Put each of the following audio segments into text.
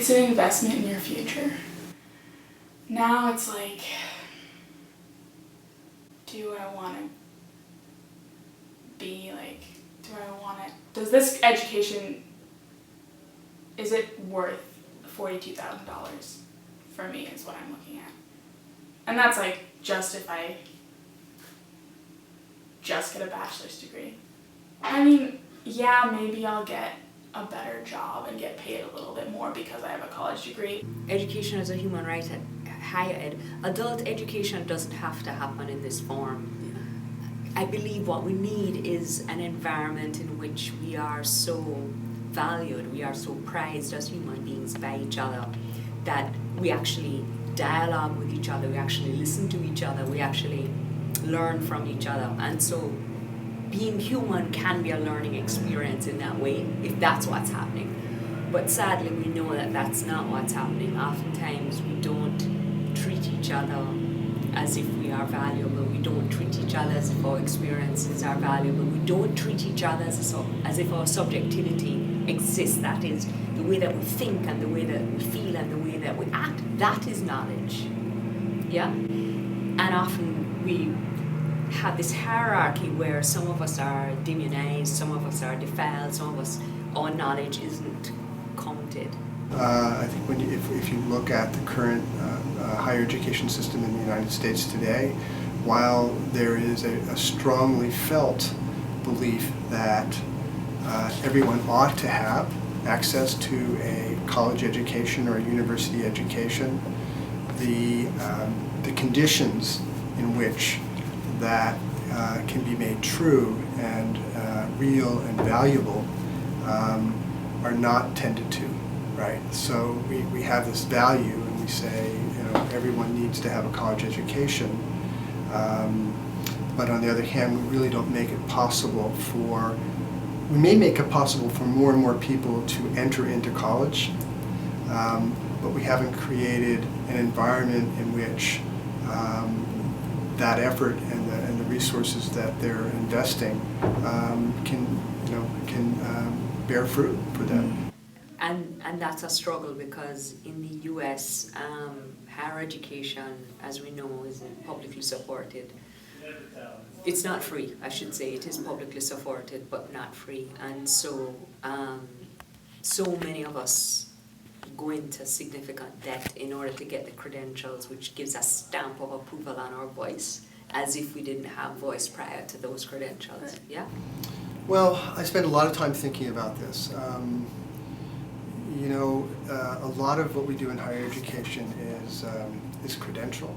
It's an investment in your future. Now it's like, do I want to be like, does this education, is it worth $42,000 for me is what I'm looking at. And that's like just if I just get a bachelor's degree. I mean, yeah, maybe I'll get a better job and get paid a little bit more because I have a college degree. Education is a human right at higher ed. Adult education doesn't have to happen in this form. I believe what we need is an environment in which we are so valued, we are so prized as human beings by each other, that we actually dialogue with each other, we actually listen to each other, we actually learn from each other. And so being human can be a learning experience in that way, if that's what's happening. But sadly, we know that that's not what's happening. Oftentimes, we don't treat each other as if we are valuable. We don't treat each other as if our experiences are valuable. We don't treat each other as if our subjectivity exists. That is, the way that we think and the way that we feel and the way that we act, that is knowledge. Yeah? And often we have this hierarchy where some of us are demonized, some of us are defiled, some of us, our knowledge isn't counted. I think if you look at the current higher education system in the United States today, while there is a strongly felt belief that everyone ought to have access to a college education or a university education, the conditions in which that can be made true and real and valuable are not tended to. Right, so we have this value, and we say, everyone needs to have a college education, but on the other hand, we really don't make it possible we may make it possible for more and more people to enter into college, but we haven't created an environment in which that effort and the resources that they're investing can bear fruit for them. And that's a struggle because in the US, higher education, as we know, is publicly supported. It's not free, I should say. It is publicly supported, but not free. And so, so many of us go into significant debt in order to get the credentials, which gives a stamp of approval on our voice, as if we didn't have voice prior to those credentials. Yeah? Well, I spend a lot of time thinking about this. A lot of what we do in higher education is credential,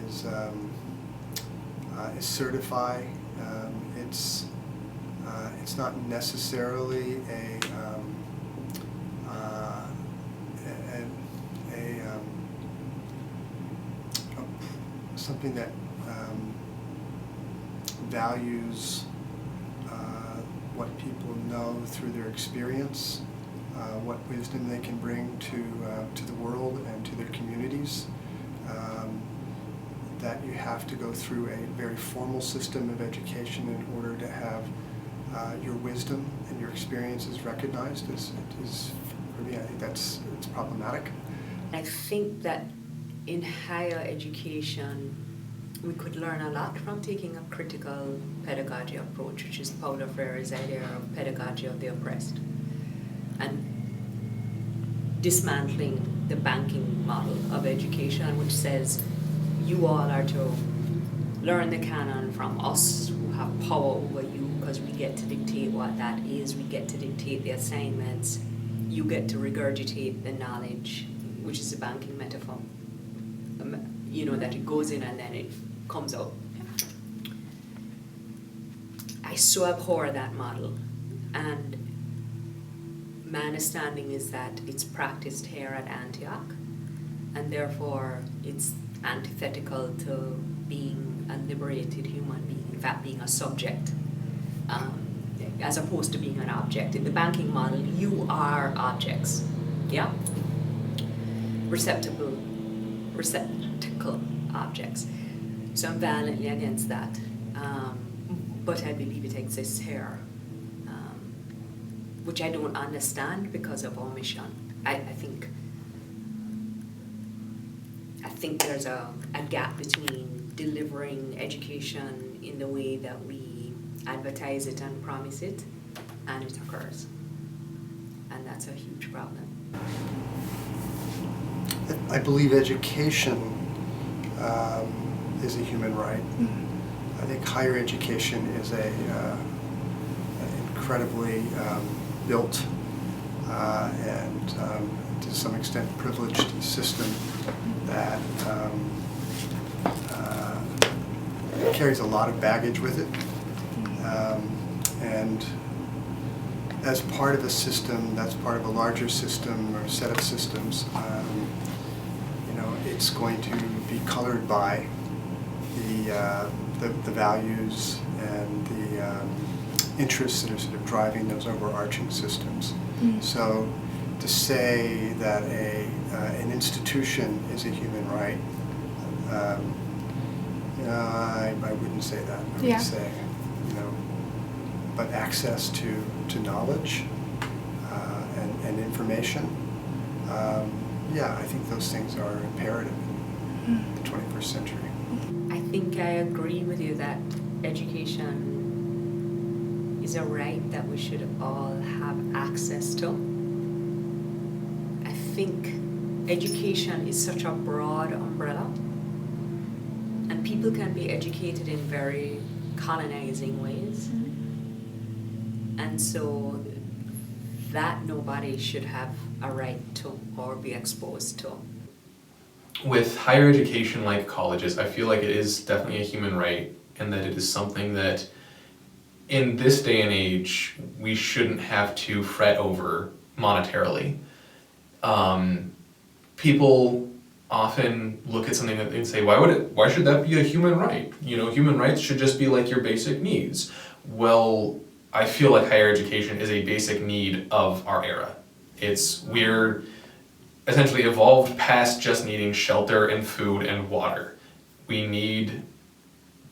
is certify. It's not necessarily something that values what people know through their experience. What wisdom they can bring to the world and to their communities. That you have to go through a very formal system of education in order to have your wisdom and your experiences recognized is for me, I think it's problematic. I think that in higher education, we could learn a lot from taking a critical pedagogy approach, which is Paulo Freire's idea of pedagogy of the oppressed, and dismantling the banking model of education, which says you all are to learn the canon from us who have power over you because we get to dictate what that is, we get to dictate the assignments, you get to regurgitate the knowledge, which is a banking metaphor. That it goes in and then it comes out. I so abhor that model, and my understanding is that it's practiced here at Antioch, and therefore it's antithetical to being a liberated human being, in fact being a subject, as opposed to being an object. In the banking model, you are objects, yeah? Receptacle objects. So I'm violently against that, but I believe it exists here, which I don't understand because of our mission. I think there's a gap between delivering education in the way that we advertise it and promise it, and it occurs. And that's a huge problem. I believe education is a human right. I think higher education is an incredibly built and to some extent privileged system that carries a lot of baggage with it. And as part of a system, that's part of a larger system or set of systems, it's going to be colored by the values and the interests that are sort of driving those overarching systems. So to say that an institution is a human right, I wouldn't say that. I would say, but access to knowledge and information, I think those things are imperative in the 21st century. I think I agree with you that education is a right that we should all have access to. I think education is such a broad umbrella, and people can be educated in very colonizing ways. And so that nobody should have a right to or be exposed to. With higher education like colleges, I feel like it is definitely a human right, and that it is something that in this day and age we shouldn't have to fret over monetarily. People often look at something and say, why should that be a human right? Human rights should just be like your basic needs. Well, I feel like higher education is a basic need of our era. We're essentially evolved past just needing shelter and food and water. We need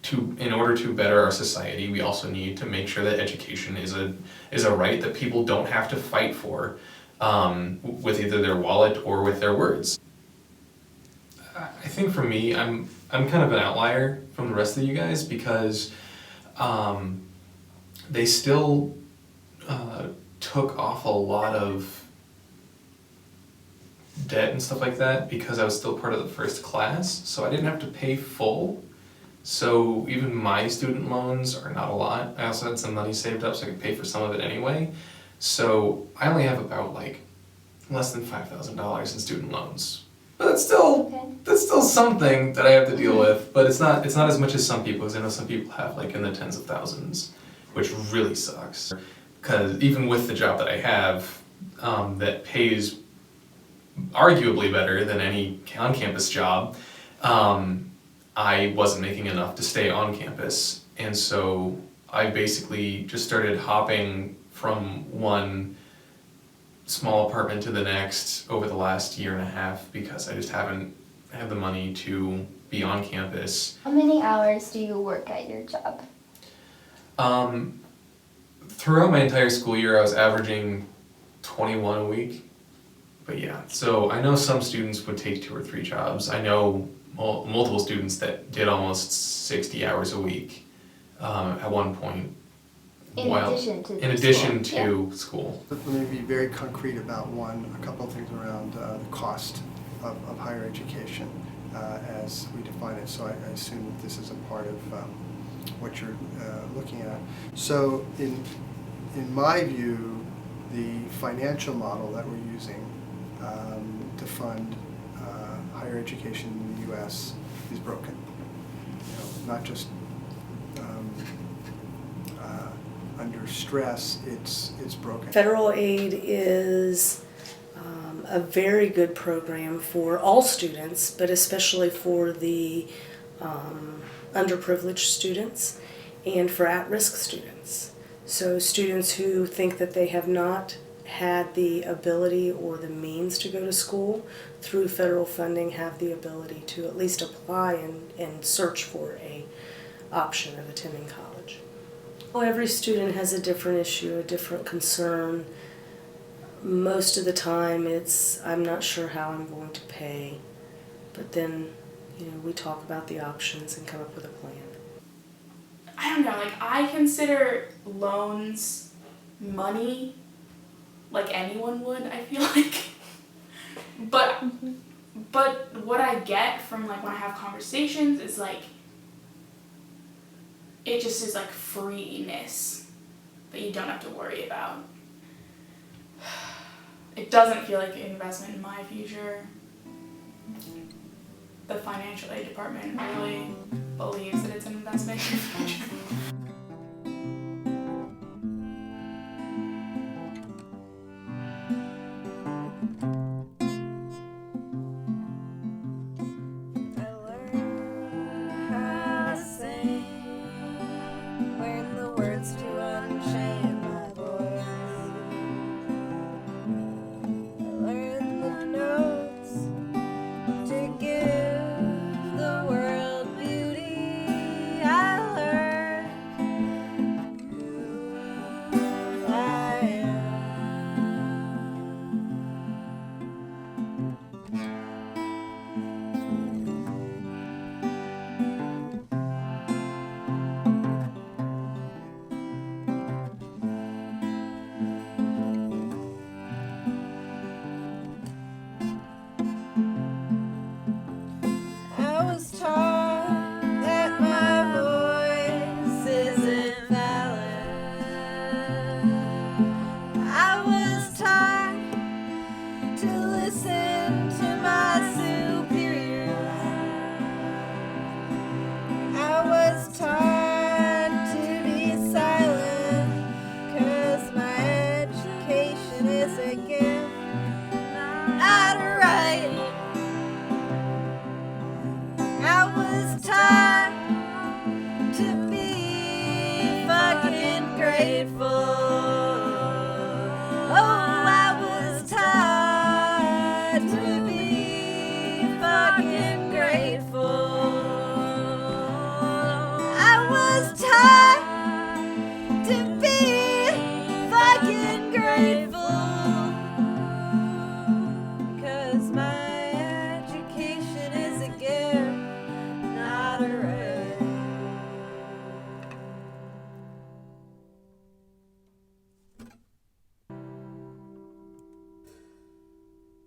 to, in order to better our society, we also need to make sure that education is a right that people don't have to fight for with either their wallet or with their words. I think for me, I'm kind of an outlier from the rest of you guys because they still took off a lot of debt and stuff like that because I was still part of the first class, so I didn't have to pay full. So even my student loans are not a lot. I also had some money saved up so I could pay for some of it anyway. So I only have about less than $5,000 in student loans. But that's still something that I have to deal with. But it's not as much as some people, because I know some people have in the tens of thousands, which really sucks. Because even with the job that I have, that pays arguably better than any on-campus job, I wasn't making enough to stay on campus. And so I basically just started hopping from one small apartment to the next over the last year and a half because I just haven't had the money to be on campus. How many hours do you work at your job? Throughout my entire school year, I was averaging 21 a week. But yeah, so I know some students would take 2 or 3 jobs. I know multiple students that did almost 60 hours a week at one point. In addition to school. Let me be very concrete about a couple of things around the cost of higher education as we define it. So I assume that this is a part of what you're looking at. So in my view, the financial model that we're using to fund higher education in the U.S. is broken. Not just under stress, it's broken. Federal aid is a very good program for all students, but especially for the underprivileged students and for at-risk students. So students who think that they have not had the ability or the means to go to school through federal funding have the ability to at least apply and search for a option of attending college. Well, every student has a different issue, a different concern. most of the time I'm not sure how I'm going to pay, but then, we talk about the options and come up with a plan. I don't know, like I consider loans money like anyone would, I feel like. But what I get from like when I have conversations is like it just is like freeness that you don't have to worry about. It doesn't feel like an investment in my future. The financial aid department really believes that it's an investment in your future. I was taught to be fucking